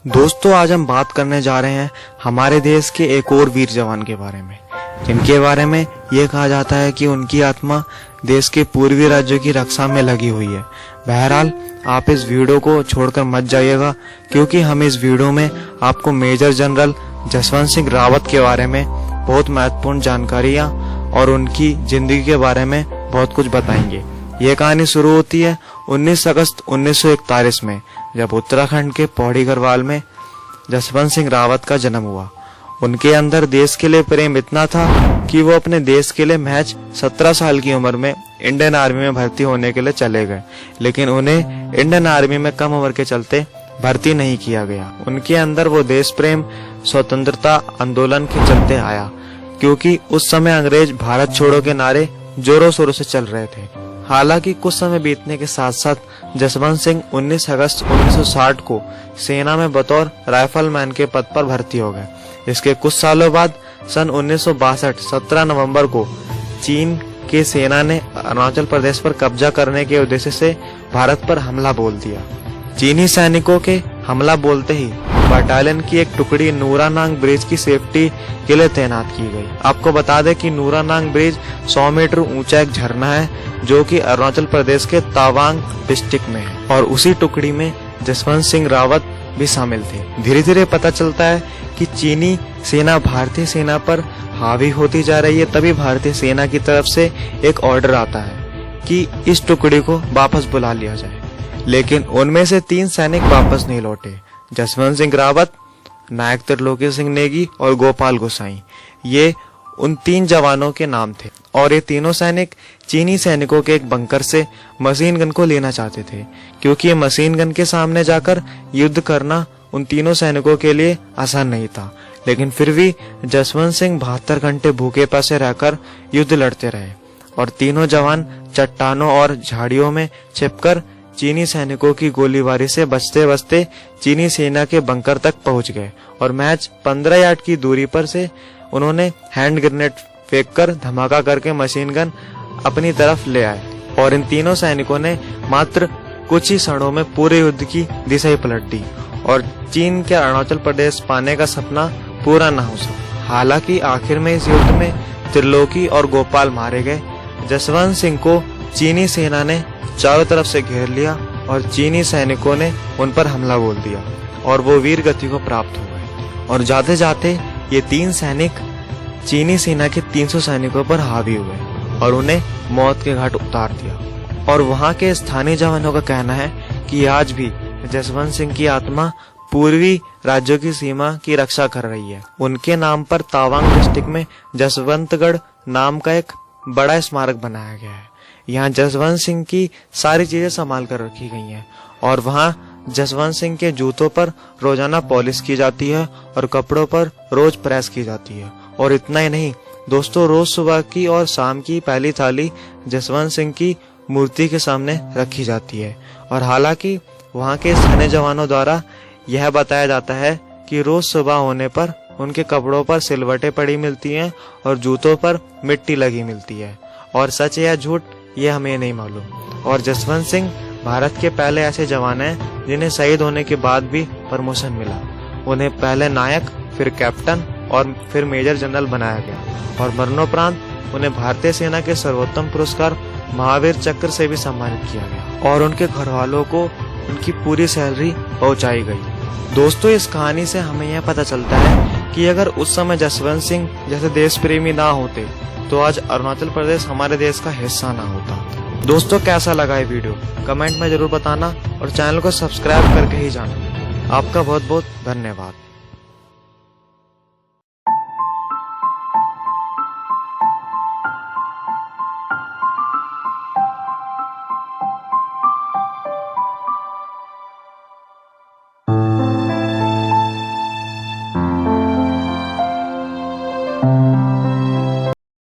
दोस्तों, आज हम बात करने जा रहे हैं हमारे देश के एक और वीर जवान के बारे में, जिनके बारे में ये कहा जाता है कि उनकी आत्मा देश के पूर्वी राज्यों की रक्षा में लगी हुई है। बहरहाल, आप इस वीडियो को छोड़कर मत जाइएगा, क्योंकि हम इस वीडियो में आपको मेजर जनरल जसवंत सिंह रावत के बारे में बहुत महत्वपूर्ण जानकारियां और उनकी जिंदगी के बारे में बहुत कुछ बताएंगे। ये कहानी शुरू होती है 19 अगस्त 1941 में, जब उत्तराखंड के पौड़ी गढ़वाल में जसवंत सिंह रावत का जन्म हुआ। उनके अंदर देश के लिए प्रेम इतना था कि वो अपने देश के लिए महज 17 साल की उम्र में इंडियन आर्मी में भर्ती होने के लिए चले गए, लेकिन उन्हें इंडियन आर्मी में कम उम्र के चलते भर्ती नहीं किया गया। उनके अंदर वो देश प्रेम स्वतंत्रता आंदोलन के चलते आया, क्योंकि उस समय अंग्रेज भारत छोड़ो के नारे जोरों शोरों से चल रहे थे। हालांकि कुछ समय बीतने के साथ साथ जसवंत सिंह 19 अगस्त 1960 को सेना में बतौर राइफलमैन के पद पर भर्ती हो गए। इसके कुछ सालों बाद सन 1962 17 नवंबर को चीन के सेना ने अरुणाचल प्रदेश पर कब्जा करने के उद्देश्य से भारत पर हमला बोल दिया। चीनी सैनिकों के हमला बोलते ही बटालियन की एक टुकड़ी नूरानांग ब्रिज की सेफ्टी के लिए तैनात की गई। आपको बता दें कि नूरानांग ब्रिज 100 मीटर ऊंचा एक झरना है, जो कि अरुणाचल प्रदेश के तवांग डिस्ट्रिक्ट में है, और उसी टुकड़ी में जसवंत सिंह रावत भी शामिल थे। धीरे धीरे पता चलता है कि चीनी सेना भारतीय सेना पर हावी होती जा रही है। तभी भारतीय सेना की तरफ से एक ऑर्डर आता है कि इस टुकड़ी को वापस बुला लिया जाए, लेकिन उनमें से 3 सैनिक वापस नहीं लौटे। जसवंत सिंह रावत, नायक त्रिलोकी सिंह नेगी और गोपाल गोसाई, ये उन 3 जवानों के नाम थे, और ये तीनों सैनिक चीनी सैनिकों के एक बंकर से मशीन गन को लेना चाहते थे, क्योंकि ये मशीन गन के सामने जाकर युद्ध करना उन तीनों सैनिकों के लिए आसान नहीं था। लेकिन फिर भी जसवंत सिंह 72 घंटे भूखे प्यासे रहकर युद्ध लड़ते रहे, और तीनों जवान चट्टानों और झाड़ियों में छिपकर चीनी सैनिकों की गोलीबारी से बचते बचते चीनी सेना के बंकर तक पहुंच गए, और महज 15 यार्ड की दूरी पर से उन्होंने हैंड ग्रेनेड फेंककर धमाका करके मशीन गन अपनी तरफ ले आए, और इन तीनों सैनिकों ने मात्र कुछ ही क्षणों में पूरे युद्ध की दिशा ही पलट दी, और चीन के अरुणाचल प्रदेश पाने का सपना पूरा न हो सका। हालांकि आखिर में इस युद्ध में त्रिलोकी और गोपाल मारे गए। जसवंत सिंह को चीनी सेना ने चारों तरफ से घेर लिया, और चीनी सैनिकों ने उन पर हमला बोल दिया, और वो वीर गति को प्राप्त हो गए। और जाते जाते ये 3 सैनिक चीनी सेना के 300 सैनिकों पर हावी हुए और उन्हें मौत के घाट उतार दिया। और वहां के स्थानीय जवानों का कहना है कि आज भी जसवंत सिंह की आत्मा पूर्वी राज्यों की सीमा की रक्षा कर रही है। उनके नाम पर तवांग डिस्ट्रिक्ट में जसवंतगढ़ नाम का एक बड़ा स्मारक बनाया गया है। यहाँ जसवंत सिंह की सारी चीजें संभाल कर रखी गई हैं, और वहाँ जसवंत सिंह के जूतों पर रोजाना पॉलिश की जाती है और कपड़ों पर रोज प्रेस की जाती है। और इतना ही नहीं दोस्तों, रोज सुबह की और शाम की पहली थाली जसवंत सिंह की मूर्ति के सामने रखी जाती है। और हालांकि वहाँ के सैन्य जवानों द्वारा यह बताया जाता है कि रोज सुबह होने पर उनके कपड़ों पर सिलवटें पड़ी मिलती हैं और जूतों पर मिट्टी लगी मिलती है। और सच है या झूठ, ये हमें नहीं मालूम। और जसवंत सिंह भारत के पहले ऐसे जवान हैं जिन्हें शहीद होने के बाद भी प्रमोशन मिला। उन्हें पहले नायक, फिर कैप्टन और फिर मेजर जनरल बनाया गया, और मरणोपरांत उन्हें भारतीय सेना के सर्वोत्तम पुरस्कार महावीर चक्र से भी सम्मानित किया गया, और उनके घर वालों को उनकी पूरी सैलरी पहुंचाई गई। दोस्तों, इस कहानी से हमें यह पता चलता है कि अगर उस समय जसवंत सिंह जैसे देश प्रेमी ना होते तो आज अरुणाचल प्रदेश हमारे देश का हिस्सा ना होता। दोस्तों, कैसा लगा ये वीडियो कमेंट में जरूर बताना, और चैनल को सब्सक्राइब करके ही जाना। आपका बहुत बहुत धन्यवाद।